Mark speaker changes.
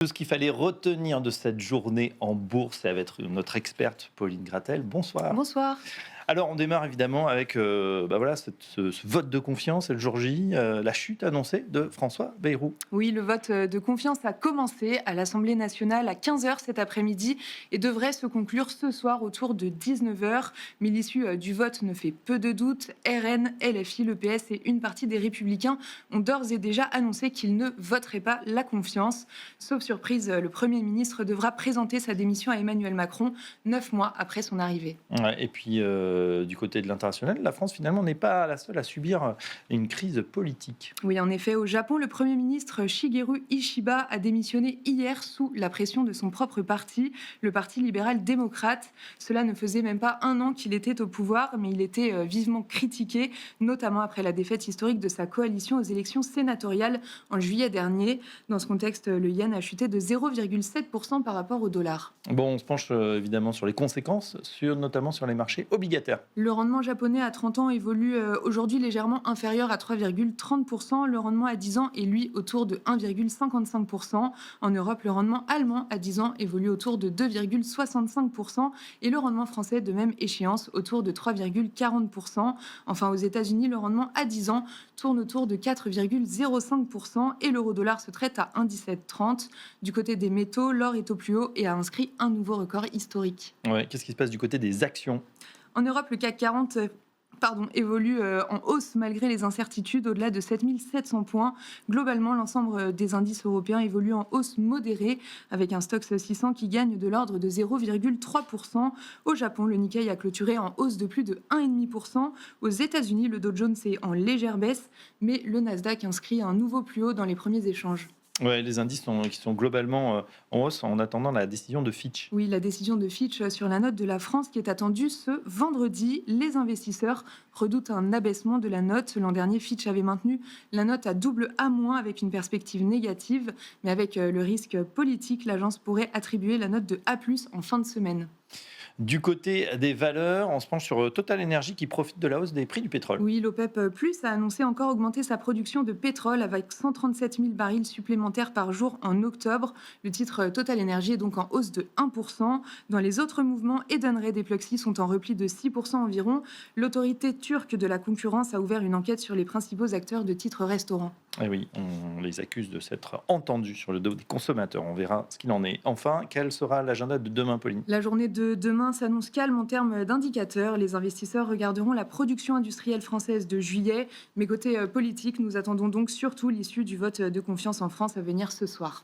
Speaker 1: Tout ce qu'il fallait retenir de cette journée en bourse et avec notre experte Pauline Gratel. Bonsoir.
Speaker 2: Bonsoir.
Speaker 1: Alors on démarre évidemment avec ce vote de confiance et le jour J, la chute annoncée de François Bayrou.
Speaker 2: Oui, le vote de confiance a commencé à l'Assemblée nationale à 15 heures cet après-midi et devrait se conclure ce soir autour de 19 heures. Mais l'issue du vote ne fait peu de doute. RN, LFI, le PS et une partie des Républicains ont d'ores et déjà annoncé qu'ils ne voteraient pas la confiance. Sauf surprise, le Premier ministre devra présenter sa démission à Emmanuel Macron 9 mois après son arrivée.
Speaker 1: Ouais, et puis du côté de l'international, la France finalement n'est pas la seule à subir une crise politique.
Speaker 2: Oui, en effet, au Japon, le Premier ministre Shigeru Ishiba a démissionné hier sous la pression de son propre parti, le Parti libéral-démocrate. Cela ne faisait même pas un an qu'il était au pouvoir, mais il était vivement critiqué, notamment après la défaite historique de sa coalition aux élections sénatoriales en juillet dernier. Dans ce contexte, le yen a chuté de 0,7% par rapport au dollar.
Speaker 1: Bon, on se penche évidemment sur les conséquences, notamment sur les marchés obligataires.
Speaker 2: Le rendement japonais à 30 ans évolue aujourd'hui légèrement inférieur à 3,30%. Le rendement à 10 ans est lui autour de 1,55%. En Europe, le rendement allemand à 10 ans évolue autour de 2,65% et le rendement français de même échéance autour de 3,40%. Enfin, aux États-Unis, le rendement à 10 ans tourne autour de 4,05% et l'euro-dollar se traite à 1,1730. Du côté des métaux, l'or est au plus haut et a inscrit un nouveau record historique.
Speaker 1: Ouais, qu'est-ce qui se passe du côté des actions ?
Speaker 2: En Europe, le CAC 40 évolue en hausse malgré les incertitudes au-delà de 7700 points. Globalement, l'ensemble des indices européens évolue en hausse modérée avec un Stoxx 600 qui gagne de l'ordre de 0,3%. Au Japon, le Nikkei a clôturé en hausse de plus de 1,5%. Aux États-Unis, le Dow Jones est en légère baisse, mais le Nasdaq inscrit un nouveau plus haut dans les premiers échanges.
Speaker 1: Ouais, les indices qui sont globalement en hausse en attendant la décision de Fitch.
Speaker 2: Oui, la décision de Fitch sur la note de la France qui est attendue ce vendredi. Les investisseurs redoutent un abaissement de la note. L'an dernier, Fitch avait maintenu la note à double A- avec une perspective négative. Mais avec le risque politique, l'agence pourrait attribuer la note de A+ en fin de semaine.
Speaker 1: Du côté des valeurs, on se penche sur Total Energy qui profite de la hausse des prix du pétrole.
Speaker 2: Oui, l'OPEP+ a annoncé encore augmenter sa production de pétrole avec 137 000 barils supplémentaires par jour en octobre. Le titre Total Energy est donc en hausse de 1%. Dans les autres mouvements, Edenred et Pluxee sont en repli de 6% environ. L'autorité turque de la concurrence a ouvert une enquête sur les principaux acteurs de titres restaurants.
Speaker 1: Et oui, on les accuse de s'être entendus sur le dos des consommateurs. On verra ce qu'il en est. Enfin, quel sera l'agenda de demain, Pauline ?
Speaker 2: La journée de demain s'annonce calme en termes d'indicateurs. Les investisseurs regarderont la production industrielle française de juillet. Mais côté politique, nous attendons donc surtout l'issue du vote de confiance en France à venir ce soir.